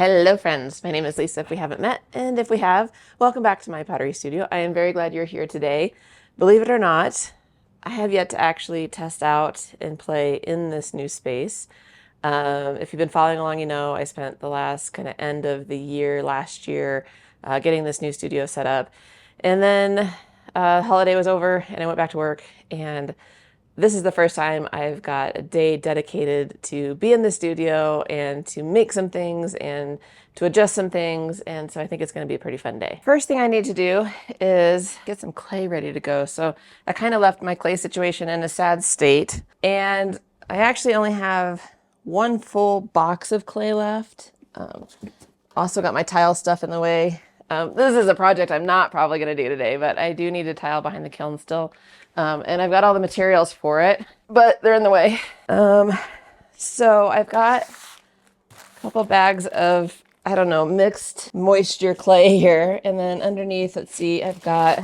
Hello friends, my name is Lisa if we haven't met, and if we have, welcome back to my pottery studio. I am very glad you're here today. Believe it or not, I have yet to actually test out and play in this new space. If you've been following along, you know I spent the last kind of end of the year last year getting this new studio set up. And then holiday was over and I went back to work, and this is the first time I've got a day dedicated to be in the studio and to make some things and to adjust some things. And so I think it's going to be a pretty fun day. First thing I need to do is get some clay ready to go. So I kind of left my clay situation in a sad state, and I actually only have one full box of clay left. Also got my tile stuff in the way. This is a project I'm not probably going to do today, but I do need a tile behind the kiln still. And I've got all the materials for it, but they're in the way. So I've got a couple bags of, I don't know, mixed moisture clay here. And then underneath, let's see, I've got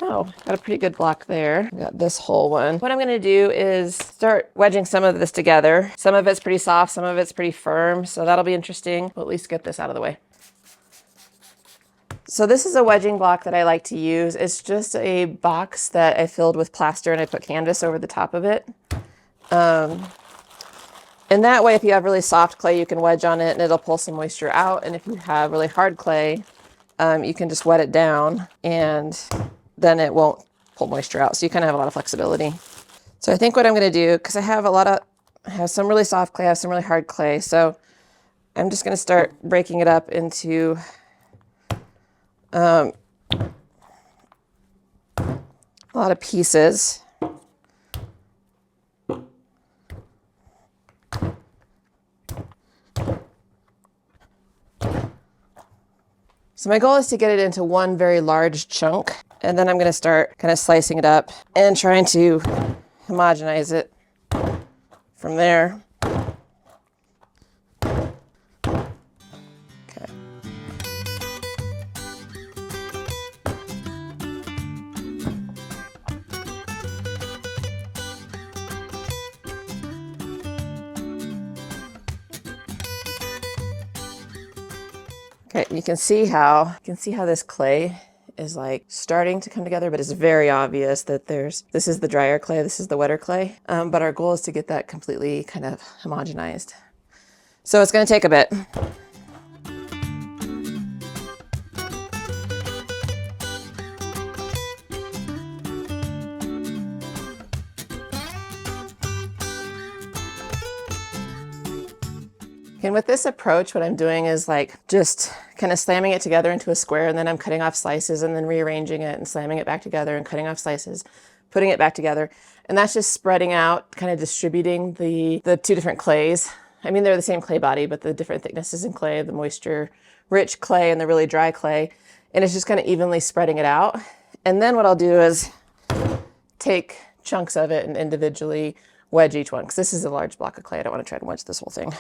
a pretty good block there. I've got this whole one. What I'm going to do is start wedging some of this together. Some of it's pretty soft, some of it's pretty firm. So that'll be interesting. We'll at least get this out of the way. So this is a wedging block that I like to use. It's just a box that I filled with plaster and I put canvas over the top of it. And that way, if you have really soft clay, you can wedge on it and it'll pull some moisture out. And if you have really hard clay, you can just wet it down and then it won't pull moisture out. So you kind of have a lot of flexibility. So I think what I'm going to do, because I have some really soft clay, I have some really hard clay. So I'm just going to start breaking it up into a lot of pieces. So my goal is to get it into one very large chunk, and then I'm going to start kind of slicing it up and trying to homogenize it from there. Okay, you can see how this clay is like starting to come together, but it's very obvious that this is the drier clay, this is the wetter clay. But our goal is to get that completely kind of homogenized. So it's going to take a bit. And with this approach, what I'm doing is like just kind of slamming it together into a square, and then I'm cutting off slices and then rearranging it and slamming it back together and cutting off slices, putting it back together. And that's just spreading out, kind of distributing the two different clays. I mean, they're the same clay body, but the different thicknesses in clay, the moisture rich clay and the really dry clay. And it's just kind of evenly spreading it out. And then what I'll do is take chunks of it and individually wedge each one, because this is a large block of clay. I don't want to try to wedge this whole thing.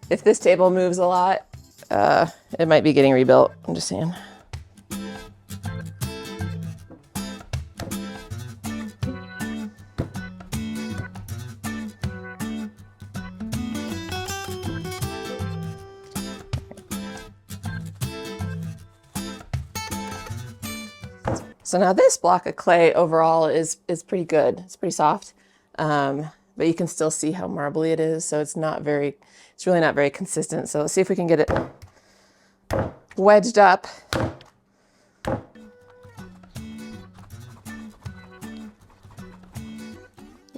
If this table moves a lot, it might be getting rebuilt. I'm just saying. So now this block of clay overall is pretty good. It's pretty soft, but you can still see how marbly it is. So it's really not very consistent. So let's see if we can get it wedged up.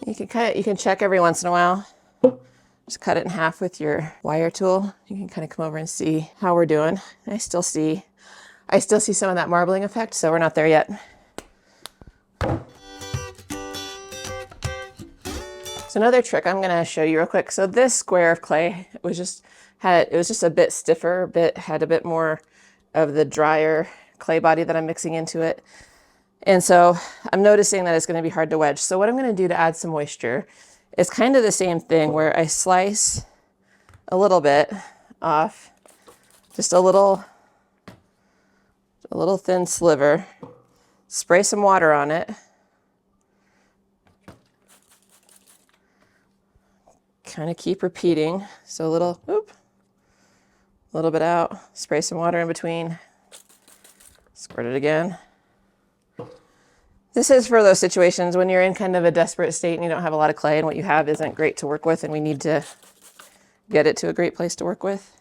You can check every once in a while. Just cut it in half with your wire tool. You can kind of come over and see how we're doing. I still see some of that marbling effect, so we're not there yet. So another trick I'm going to show you real quick. So this square of clay, it was just a bit stiffer, had a bit more of the drier clay body that I'm mixing into it. And so I'm noticing that it's going to be hard to wedge. So what I'm going to do to add some moisture is kind of the same thing, where I slice a little bit off, just a little thin sliver. Spray some water on it. Kind of keep repeating. So a little, oop, a little bit out, spray some water in between, squirt it again. This is for those situations when you're in kind of a desperate state and you don't have a lot of clay and what you have isn't great to work with and we need to get it to a great place to work with.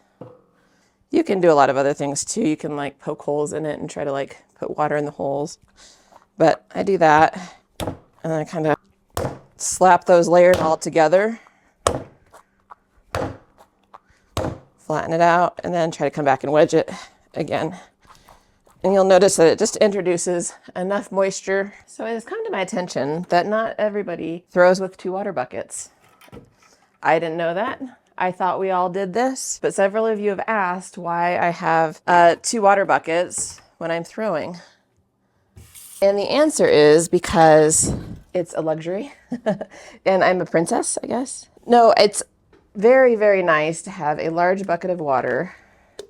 You can do a lot of other things too. You can like poke holes in it and try to like put water in the holes. But I do that and I kind of slap those layers all together, flatten it out, and then try to come back and wedge it again. And you'll notice that it just introduces enough moisture. So it has come to my attention that not everybody throws with 2 water buckets. I didn't know that. I thought we all did this, but several of you have asked why I have 2 water buckets when I'm throwing. And the answer is because it's a luxury and I'm a princess, I guess. No, it's very, very nice to have a large bucket of water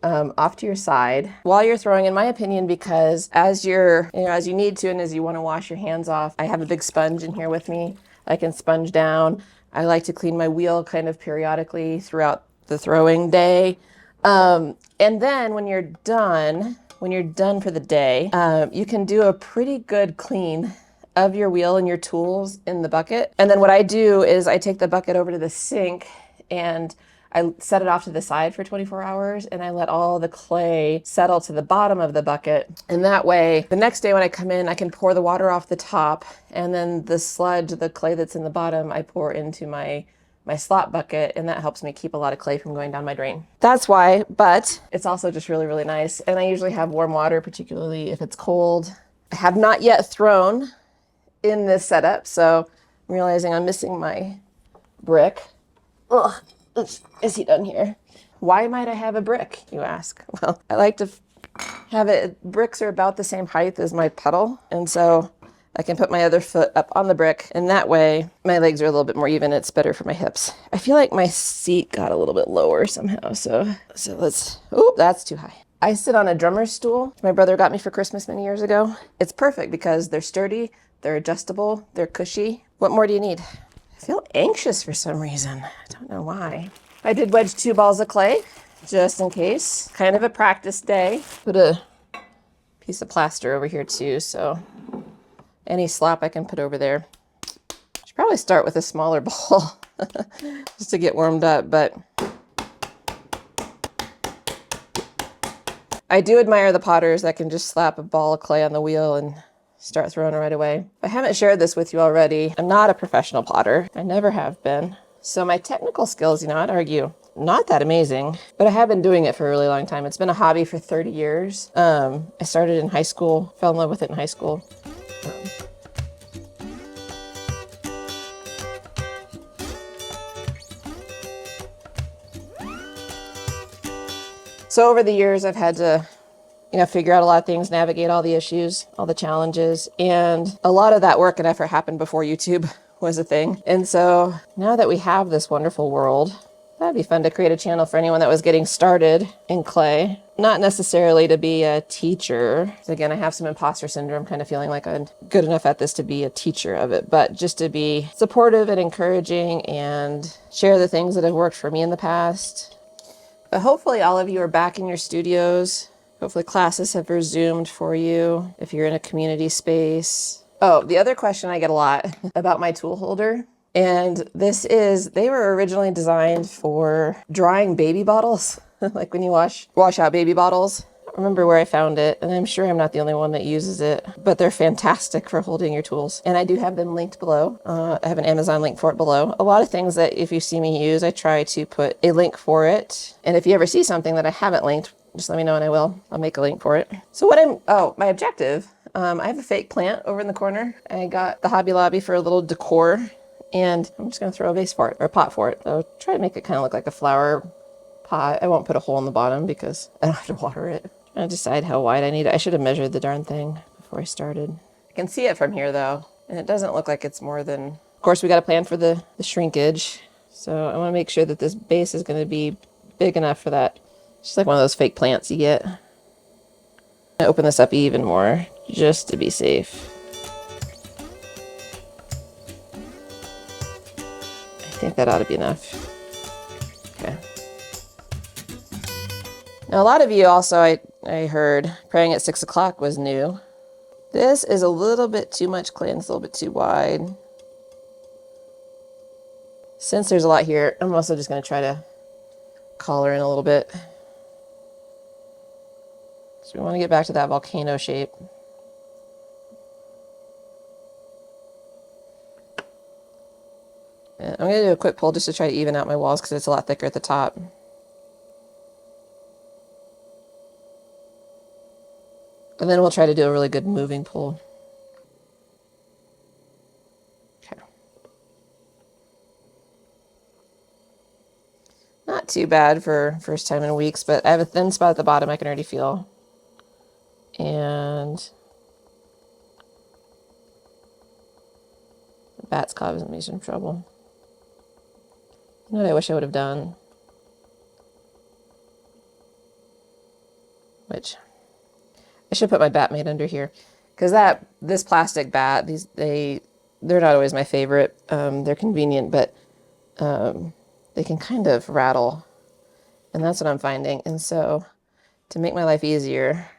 off to your side while you're throwing, in my opinion, because as you need to and as you want to wash your hands off, I have a big sponge in here with me. I can sponge down. I like to clean my wheel kind of periodically throughout the throwing day. And then when you're done for the day, you can do a pretty good clean of your wheel and your tools in the bucket. And then what I do is I take the bucket over to the sink and I set it off to the side for 24 hours and I let all the clay settle to the bottom of the bucket. And that way, the next day when I come in, I can pour the water off the top and then the sludge, the clay that's in the bottom, I pour into my slop bucket, and that helps me keep a lot of clay from going down my drain. That's why, but it's also just really, really nice. And I usually have warm water, particularly if it's cold. I have not yet thrown in this setup, so I'm realizing I'm missing my brick. Ugh. Is he done here? Why might I have a brick, you ask? Well, I like to have it, bricks are about the same height as my pedal, and so I can put my other foot up on the brick, and that way my legs are a little bit more even. It's better for my hips. I feel like my seat got a little bit lower somehow, so let's, oh, that's too high. I sit on a drummer's stool my brother got me for Christmas many years ago. It's perfect because they're sturdy, they're adjustable, they're cushy. What more do you need? I feel anxious for some reason. I don't know why. I did wedge 2 balls of clay, just in case. Kind of a practice day. Put a piece of plaster over here too, so any slop I can put over there. Should probably start with a smaller ball just to get warmed up, but I do admire the potters that can just slap a ball of clay on the wheel and start throwing it right away. I haven't shared this with you already. I'm not a professional potter. I never have been. So my technical skills, I'd argue, not that amazing, but I have been doing it for a really long time. It's been a hobby for 30 years. I started in high school, fell in love with it in high school. So over the years, I've had to figure out a lot of things, navigate all the issues, all the challenges. And a lot of that work and effort happened before YouTube was a thing. And so now that we have this wonderful world, that'd be fun to create a channel for anyone that was getting started in clay. Not necessarily to be a teacher. So again, I have some imposter syndrome, kind of feeling like I'm good enough at this to be a teacher of it, but just to be supportive and encouraging and share the things that have worked for me in the past. But hopefully all of you are back in your studios. Hopefully classes have resumed for you if you're in a community space. Oh, the other question I get a lot about my tool holder, and they were originally designed for drying baby bottles, like when you wash out baby bottles. I don't remember where I found it, and I'm sure I'm not the only one that uses it, but they're fantastic for holding your tools. And I do have them linked below. I have an Amazon link for it below. A lot of things that if you see me use, I try to put a link for it. And if you ever see something that I haven't linked, just let me know and I'll make a link for it. So my objective, I have a fake plant over in the corner. I got the Hobby Lobby for a little decor, and I'm just gonna throw a vase for it, or a pot for it. So try to make it kind of look like a flower pot. I won't put a hole in the bottom because I don't have to water it. I decide how wide I need it. I should have measured the darn thing before I started. I can see it from here though, and it doesn't look like it's more than, of course we got to plan for the shrinkage. So I want to make sure that this base is going to be big enough for that. It's just like one of those fake plants you get. I'm gonna open this up even more just to be safe. I think that ought to be enough. Okay. Now a lot of you also, I heard praying at 6 o'clock was new. This is a little bit too much clay and it's a little bit too wide. Since there's a lot here, I'm also just going to try to collar in a little bit. So we want to get back to that volcano shape. And I'm going to do a quick pull just to try to even out my walls because it's a lot thicker at the top. And then we'll try to do a really good moving pull. Okay. Not too bad for first time in weeks, but I have a thin spot at the bottom I can already feel. And the bat's causing me some trouble. You know what I wish I would have done? Which I should put my bat mate under here, because this plastic bat, they're not always my favorite. They're convenient, but they can kind of rattle, and that's what I'm finding. And so, to make my life easier,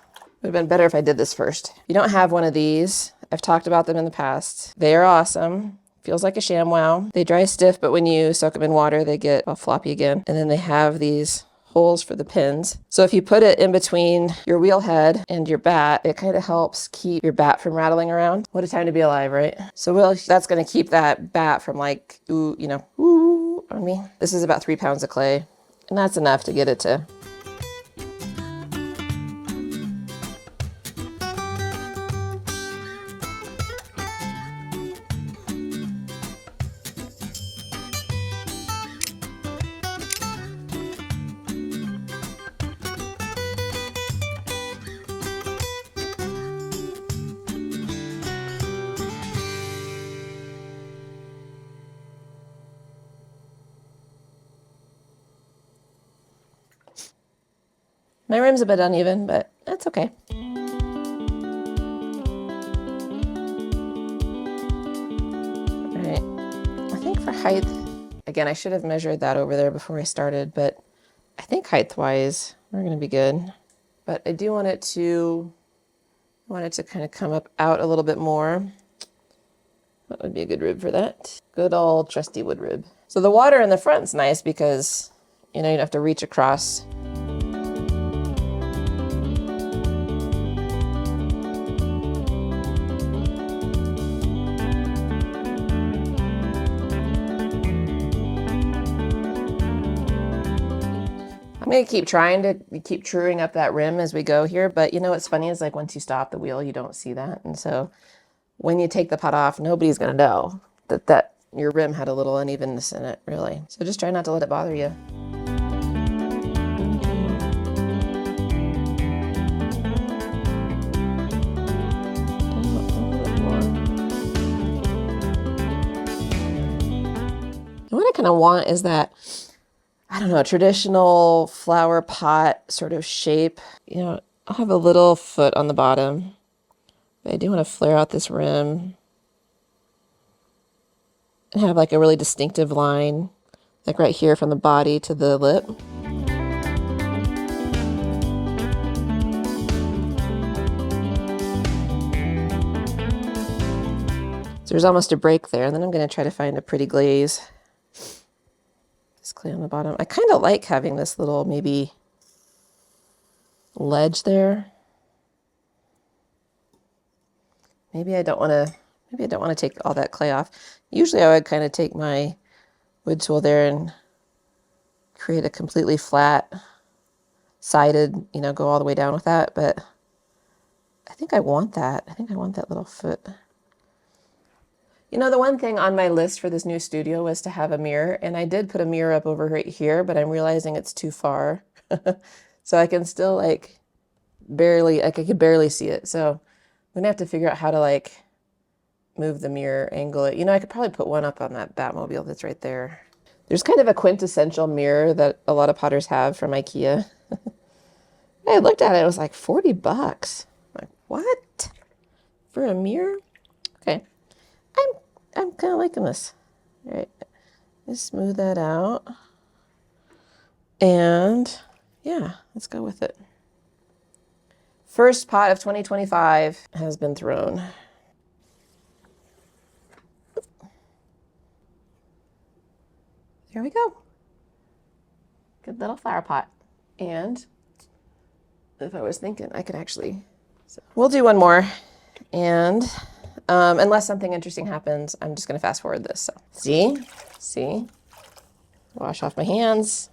it would have been better if I did this first. If you don't have one of these, I've talked about them in the past. They are awesome. Feels like a ShamWow. They dry stiff, but when you soak them in water, they get all floppy again. And then they have these holes for the pins. So if you put it in between your wheel head and your bat, it kind of helps keep your bat from rattling around. What a time to be alive, right? So that's going to keep that bat from like, ooh, ooh on me. This is about 3 pounds of clay, and that's enough to get it to. My rim's a bit uneven, but that's okay. All right, I think for height, again, I should have measured that over there before I started, but I think height-wise, we're gonna be good. But I do want it to kind of come up out a little bit more. What would be a good rib for that? Good old trusty wood rib. So the water in the front's nice because, you don't have to reach across. I'm going to keep trying to keep truing up that rim as we go here, but what's funny is like once you stop the wheel, you don't see that. And so when you take the pot off, nobody's going to know that your rim had a little unevenness in it, really. So just try not to let it bother you. And what I kind of want is that, I don't know, a traditional flower pot sort of shape. I'll have a little foot on the bottom, but I do want to flare out this rim and have like a really distinctive line, like right here from the body to the lip. So there's almost a break there, and then I'm going to try to find a pretty glaze. This clay on the bottom. I kind of like having this little maybe ledge there. Maybe I don't want to take all that clay off. Usually I would kind of take my wood tool there and create a completely flat sided, go all the way down with that, but I think I want that. I think I want that little foot. The one thing on my list for this new studio was to have a mirror, and I did put a mirror up over right here, but I'm realizing it's too far. So I can still I could barely see it. So I'm gonna have to figure out how to move the mirror, angle it. You know, I could probably put one up on that Batmobile that's right there. There's kind of a quintessential mirror that a lot of potters have from IKEA. I looked at it, it was like 40 bucks. I'm like, what? For a mirror? Okay. I'm kind of liking this. All right. Just smooth that out. And yeah, let's go with it. First pot of 2025 has been thrown. There we go. Good little flower pot. And if I was thinking, I could actually, so we'll do one more. And unless something interesting happens, I'm just going to fast forward this. So see, wash off my hands.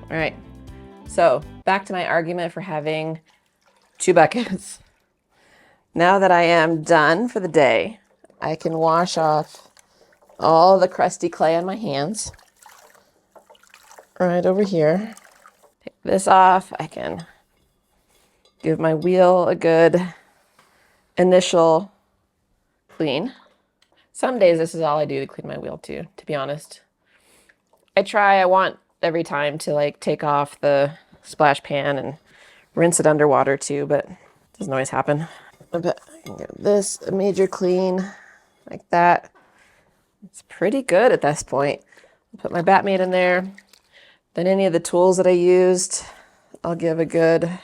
All right, so back to my argument for having 2 buckets. Now that I am done for the day, I can wash off all the crusty clay on my hands. Right over here. Take this off. I can give my wheel a good initial clean. Some days this is all I do to clean my wheel too, to be honest. I want every time to like take off the splash pan and rinse it underwater too, but it doesn't always happen. But I can give this a major clean like that. It's pretty good at this point. I'll put my Batmate in there. Then any of the tools that I used, I'll give a good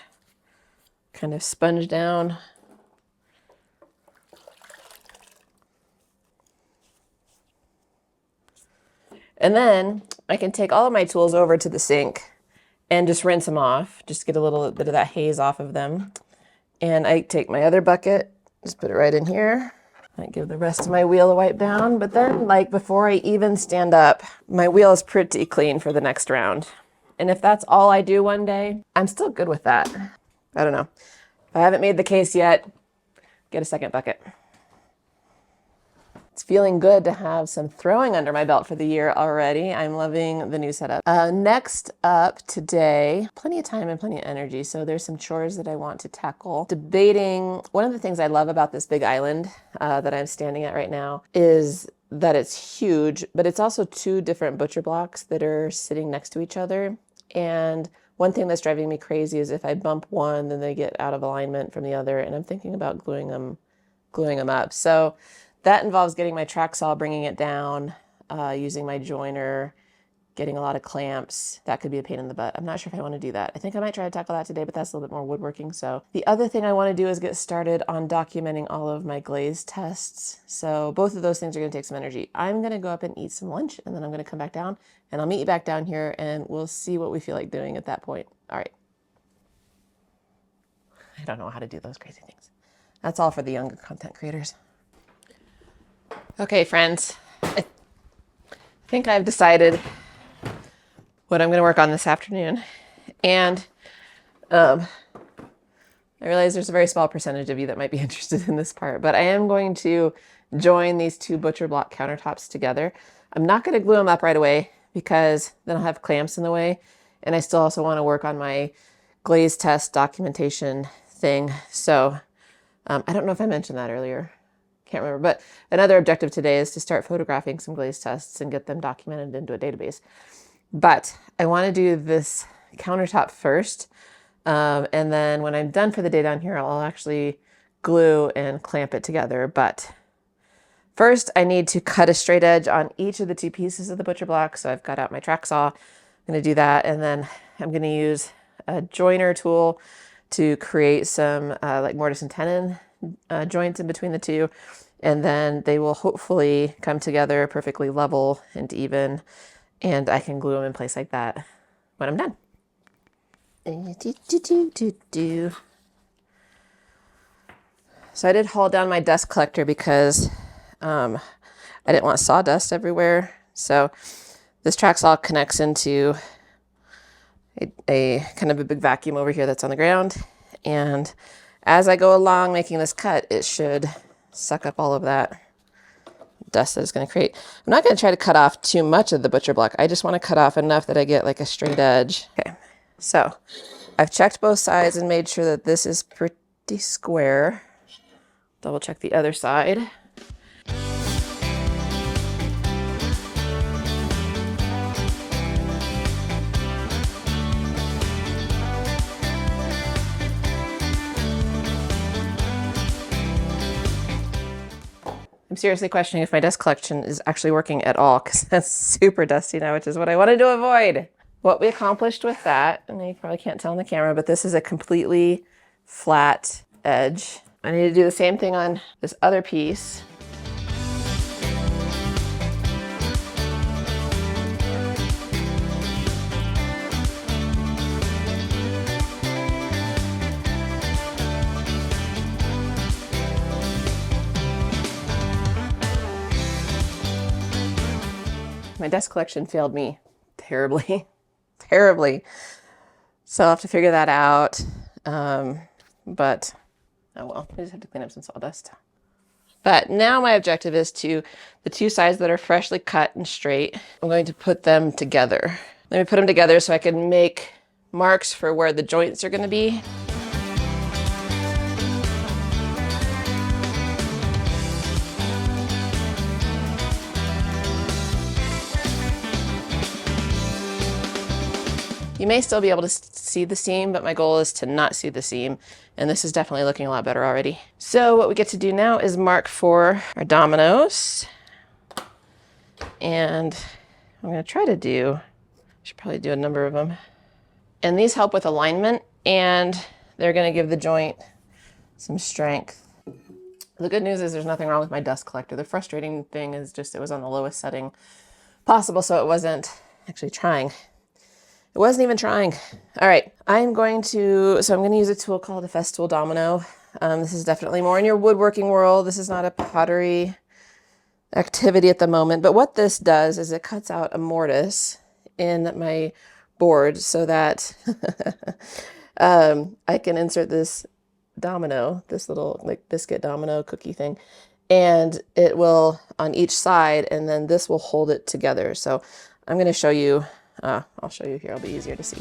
kind of sponge down. And then I can take all of my tools over to the sink and just rinse them off, just get a little bit of that haze off of them. And I take my other bucket, just put it right in here. I give the rest of my wheel a wipe down, but then like before I even stand up, my wheel is pretty clean for the next round. And if that's all I do one day, I'm still good with that. I don't know. If I haven't made the case yet, get a second bucket. It's feeling good to have some throwing under my belt for the year already. I'm loving the new setup. Next up today, plenty of time and plenty of energy. So there's some chores that I want to tackle. Debating, one of the things I love about this big island that I'm standing at right now is that it's huge, but it's also 2 different butcher blocks that are sitting next to each other. And one thing that's driving me crazy is if I bump one, then they get out of alignment from the other. And I'm thinking about gluing them up. So that involves getting my track saw, bringing it down, using my joiner, getting a lot of clamps. That could be a pain in the butt. I'm not sure if I want to do that. I think I might try to tackle that today, but that's a little bit more woodworking. So the other thing I want to do is get started on documenting all of my glaze tests. So both of those things are going to take some energy. I'm going to go up and eat some lunch, and then I'm going to come back down, and I'll meet you back down here, and we'll see what we feel like doing at that point. All right. I don't know how to do those crazy things. That's all for the younger content creators. Okay, friends, I think I've decided what I'm going to work on this afternoon. And I realize there's a very small percentage of you that might be interested in this part, but I am going to join these two butcher block countertops together. I'm not going to glue them up right away because then I'll have clamps in the way. And I still also want to work on my glaze test documentation thing. So I don't know if I mentioned that earlier. Can't remember. But another objective today is to start photographing some glaze tests and get them documented into a database. But I want to do this countertop first. And then when I'm done for the day down here, I'll actually glue and clamp it together. But first, I need to cut a straight edge on each of the two pieces of the butcher block. So I've got out my track saw. I'm going to do that. And then I'm going to use a joiner tool to create some like mortise and tenon joints in between the two. And then they will hopefully come together perfectly level and even. And I can glue them in place like that when I'm done. So I did haul down my dust collector because I didn't want sawdust everywhere. So this track saw connects into a kind of a big vacuum over here that's on the ground. And as I go along making this cut, it should suck up all of that dust that it's going to create. I'm not going to try to cut off too much of the butcher block. I just want to cut off enough that I get like a straight edge. Okay, so I've checked both sides and made sure that this is pretty square. Double check the other side. I'm seriously questioning if my dust collection is actually working at all because that's super dusty now, which is what I wanted to avoid. What we accomplished with that, and you probably can't tell on the camera, but this is a completely flat edge. I need to do the same thing on this other piece. My dust collection failed me terribly, terribly. So I'll have to figure that out. But oh well, I just have to clean up some sawdust. But now my objective is to the two sides that are freshly cut and straight, I'm going to put them together. Let me put them together so I can make marks for where the joints are going to be. You may still be able to see the seam, but my goal is to not see the seam. And this is definitely looking a lot better already. So what we get to do now is mark for our dominoes. And I'm going to try to do, I should probably do a number of them. And these help with alignment and they're going to give the joint some strength. The good news is there's nothing wrong with my dust collector. The frustrating thing is just it was on the lowest setting possible, so it wasn't actually trying. It wasn't even trying. All right, I'm going to use a tool called a Festool Domino. This is definitely more in your woodworking world. This is not a pottery activity at the moment, but what this does is it cuts out a mortise in my board so that I can insert this domino, this little like biscuit domino cookie thing, and it will on each side, and then this will hold it together. So I'm going to show you. I'll show you here. It'll be easier to see.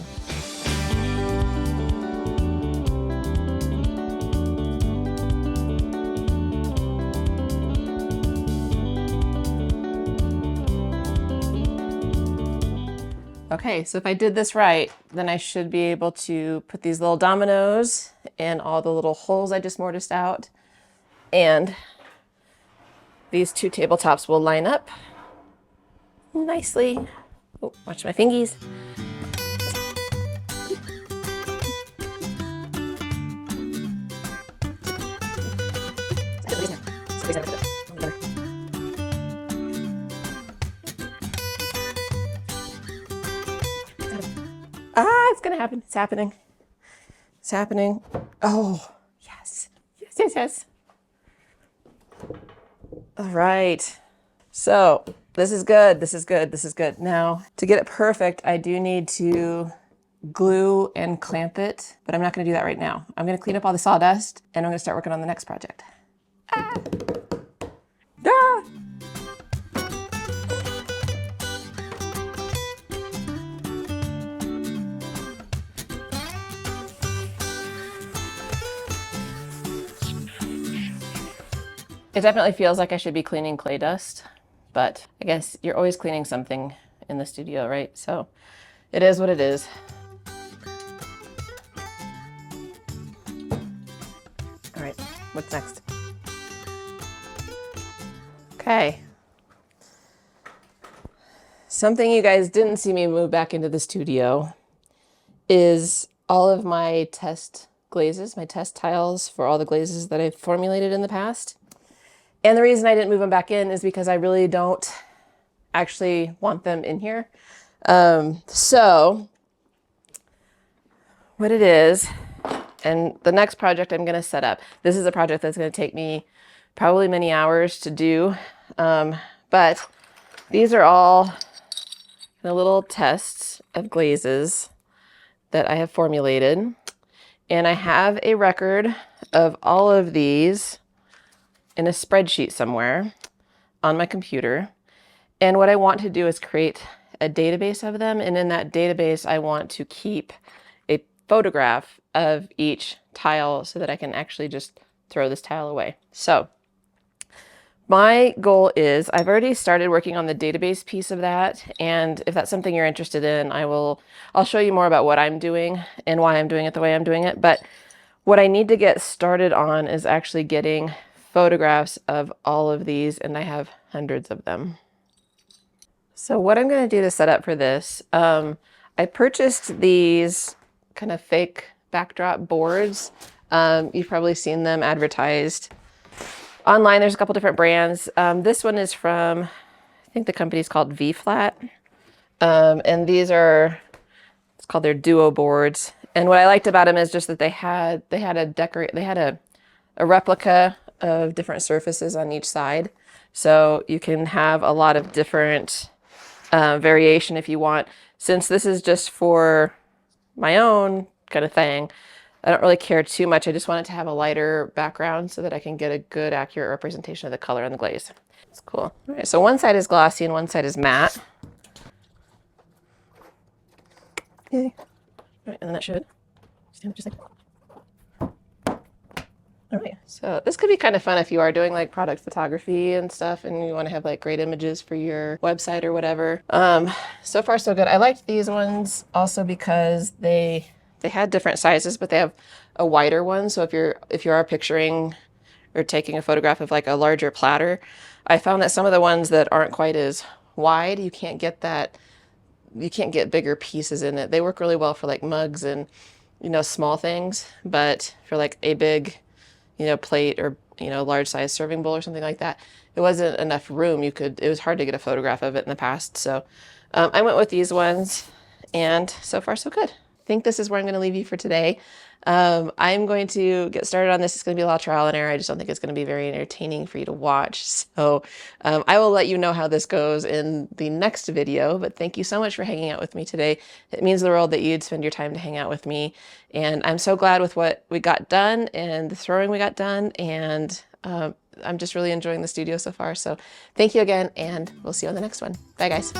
Okay, so if I did this right, then I should be able to put these little dominoes in all the little holes I just mortised out. And these two tabletops will line up nicely. Oh, watch my fingies. It's gonna happen. It's happening. It's happening. Oh, yes. Yes, yes, yes. All right. So this is good. This is good. This is good. Now, to get it perfect, I do need to glue and clamp it, but I'm not going to do that right now. I'm going to clean up all the sawdust and I'm going to start working on the next project. Ah! Ah! It definitely feels like I should be cleaning clay dust, but I guess you're always cleaning something in the studio, right? So it is what it is. All right, what's next? Okay. Something you guys didn't see me move back into the studio is all of my test glazes, my test tiles for all the glazes that I've formulated in the past. And the reason I didn't move them back in is because I really don't actually want them in here. So what it is, and the next project I'm going to set up, this is a project that's going to take me probably many hours to do. But these are all the little tests of glazes that I have formulated. And I have a record of all of these in a spreadsheet somewhere on my computer. And what I want to do is create a database of them. And in that database, I want to keep a photograph of each tile so that I can actually just throw this tile away. So my goal is, I've already started working on the database piece of that. And if that's something you're interested in, I'll show you more about what I'm doing and why I'm doing it the way I'm doing it. But what I need to get started on is actually getting photographs of all of these, and I have hundreds of them. So what I'm going to do to set up for this, I purchased these kind of fake backdrop boards. You've probably seen them advertised online. There's a couple different brands. This one is from, I think the company's called V-Flat. And these are, it's called their duo boards. And what I liked about them is just that they had a replica of different surfaces on each side. So you can have a lot of different variation if you want. Since this is just for my own kind of thing, I don't really care too much. I just want it to have a lighter background so that I can get a good, accurate representation of the color and the glaze. It's cool. All right, so one side is glossy and one side is matte. Yay. All right, and then that should stand up just like that. All right, so this could be kind of fun if you are doing like product photography and stuff and you want to have like great images for your website or whatever. So far so good. I liked these ones also because they had different sizes, but they have a wider one. So if you are picturing or taking a photograph of like a larger platter, I found that some of the ones that aren't quite as wide, you can't get bigger pieces in it. They work really well for like mugs and, small things, but for like a big, plate or, large size serving bowl or something like that, it wasn't enough room. It was hard to get a photograph of it in the past. So I went with these ones and so far so good. I think this is where I'm going to leave you for today. I'm going to get started on this. It's going to be a lot of trial and error. I just don't think it's going to be very entertaining for you to watch. So I will let you know how this goes in the next video, but thank you so much for hanging out with me today. It means the world that you'd spend your time to hang out with me. And I'm so glad with what we got done and the throwing we got done. And I'm just really enjoying the studio so far. So thank you again, and we'll see you on the next one. Bye, guys.